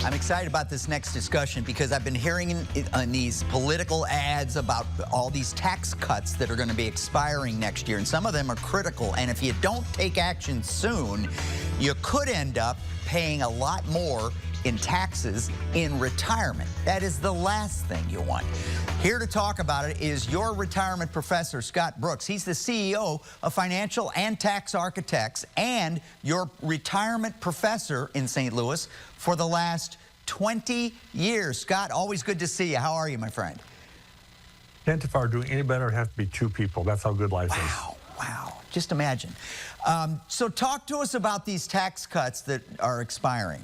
I'm excited about this next discussion because I've been hearing in these political ads about all these tax cuts that are going to be expiring next year, and some of them are critical. And if you don't take action soon, you could end up paying a lot more in taxes in retirement. That is the last thing you want. Here to talk about it is your retirement professor, Scott Brooks. He's the CEO of Financial and Tax Architects and your retirement professor in St. Louis for the last 20 years. Scott, always good to see you. How are you, my friend? Kent, if I were doing any better, it'd have to be two people. That's how good life is. Wow. Just imagine. So talk to us about these tax cuts that are expiring.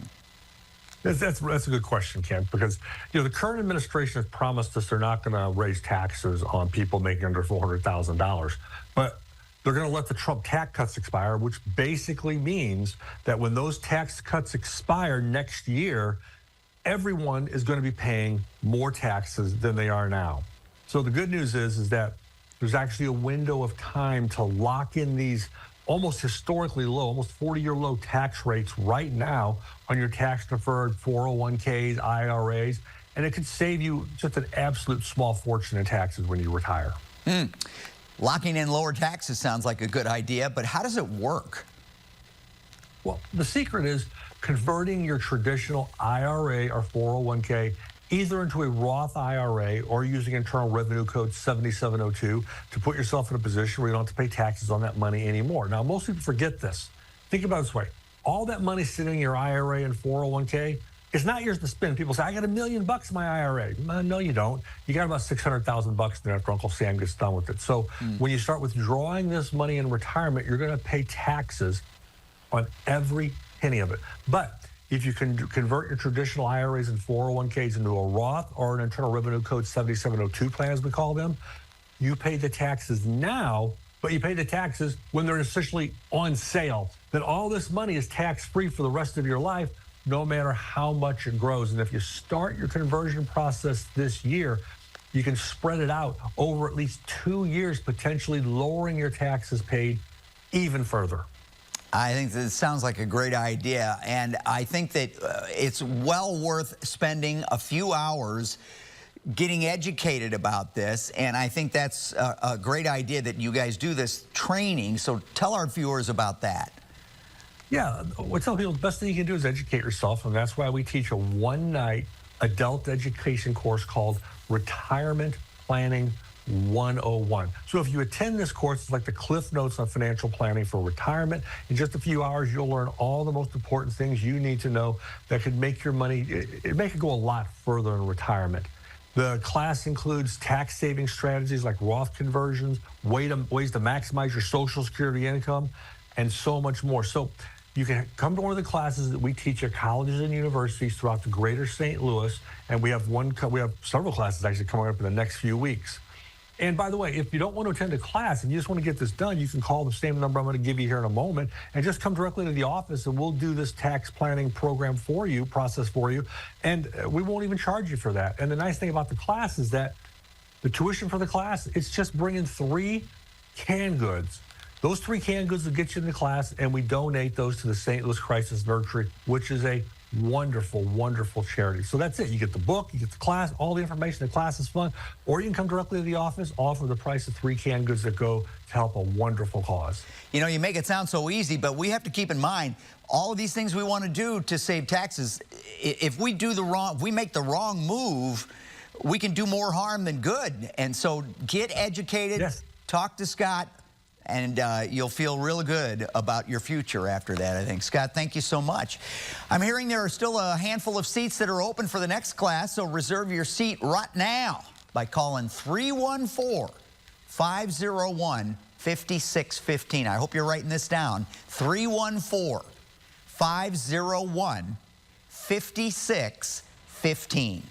That's a good question, Kent, because the current administration has promised us they're not going to raise taxes on people making under $400,000, but they're going to let the Trump tax cuts expire, which basically means that when those tax cuts expire next year, everyone is going to be paying more taxes than they are now. So the good news is that there's actually a window of time to lock in these almost historically low, almost 40-year low tax rates right now on your tax-deferred 401ks, IRAs, and it could save you just an absolute small fortune in taxes when you retire. Locking in lower taxes sounds like a good idea, but how does it work? Well, the secret is converting your traditional IRA or 401k either into a Roth IRA or using Internal Revenue Code 7702 to put yourself in a position where you don't have to pay taxes on that money anymore. Now, most people forget this. Think about it this way. All that money sitting in your IRA and 401k is not yours to spend. People say, I got $1 million in my IRA. No, you don't. You got about $600,000 there after Uncle Sam gets done with it. So when you start withdrawing this money in retirement, you're going to pay taxes on every penny of it. But if you can convert your traditional IRAs and 401ks into a Roth or an Internal Revenue Code 7702 plan, as we call them, you pay the taxes now, but you pay the taxes when they're essentially on sale. Then all this money is tax-free for the rest of your life, no matter how much it grows. And if you start your conversion process this year, you can spread it out over at least 2 years, potentially lowering your taxes paid even further. I think this sounds like a great idea, and I think that it's well worth spending a few hours getting educated about this, and I think that's a great idea that you guys do this training, so tell our viewers about that. Yeah, I tell people the best thing you can do is educate yourself, and that's why we teach a one-night adult education course called Retirement Planning 101. So if you attend this course, it's like the Cliff Notes on financial planning for retirement. In just a few hours, you'll learn all the most important things you need to know that could make your money, make it go a lot further in retirement. The class includes tax saving strategies like Roth conversions, ways to maximize your Social Security income, and so much more. So you can come to one of the classes that we teach at colleges and universities throughout the greater St. Louis, and we have several classes actually coming up in the next few weeks. And by the way, if you don't want to attend a class and you just want to get this done, you can call the same number I'm going to give you here in a moment and just come directly to the office and we'll do this tax planning program for you, process for you, and we won't even charge you for that. And the nice thing about the class is that the tuition for the class, it's just bringing 3 canned goods. Those 3 canned goods will get you in the class, and we donate those to the St. Louis Crisis Nursery, which is a wonderful, wonderful charity. So that's it. You get the book, you get the class, all the information. The class is fun. Or you can come directly to the office, all for the price of 3 canned goods that go to help a wonderful cause. You know, you make it sound so easy, but we have to keep in mind all of these things we want to do to save taxes. If we make the wrong move, we can do more harm than good. And so get educated, yes. Talk to Scott, and you'll feel real good about your future after that, I think. Scott, thank you so much. I'm hearing there are still a handful of seats that are open for the next class, so reserve your seat right now by calling 314-501-5615. I hope you're writing this down. 314-501-5615.